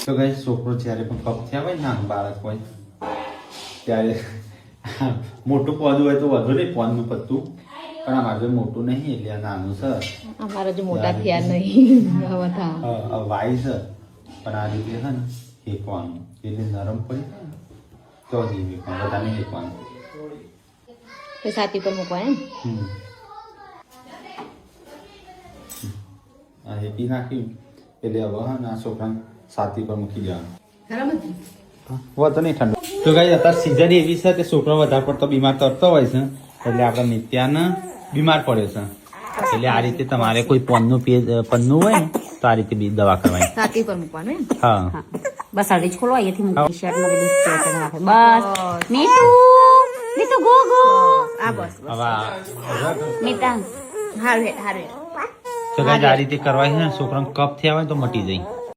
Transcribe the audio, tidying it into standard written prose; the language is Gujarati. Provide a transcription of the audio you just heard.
તો ગાઈસ છોકરો જ્યારે પણ કપ થયા હોય નાનું બાળક હોય ત્યારે મોટું પદ હોય તો વધુ નહીં પોનનું પત્તું પણ અમારે જો મોટું નહીં એટલે આ નાનું છે અમારા જો મોટા થયા નહીં હવે વાય છે પણ આ રીતે છે ને શેકવાનું એટલે નરમ પડી તો જ શેકવાનું બધા નહીં શેકવાનું છાતી પર મૂકવા આ હેપી નાખ્યું એટલે હવે હા ને આ છોકરાને છાતી પર મૂકી દેવાનું વધુ નહીં ઠંડુ તો ગાઈ અત્યારે સિઝન એવી છે કે છોકરો વધારે પડતો બીમાર તરતો હોય છે એટલે આપણે નિત્યાને બીમાર પડે છે એટલે આ રીતે તમારે કોઈ પન્નું હોય ને તો આ રીતે બી દવા કરવાની છાતી પર મૂકવાનું હા બસ અડધી જ ખોલો અહીંયાથી મૂકી શર્ટમાં બધું સ્પ્રે નાખે બસ મીઠું ગો ગો આ બસ હવે મીઠા હારે હારે તો ગાઈ આ રીતે કરવાય છે ને છોકરાને કપ થયા હોય તો મટી જાય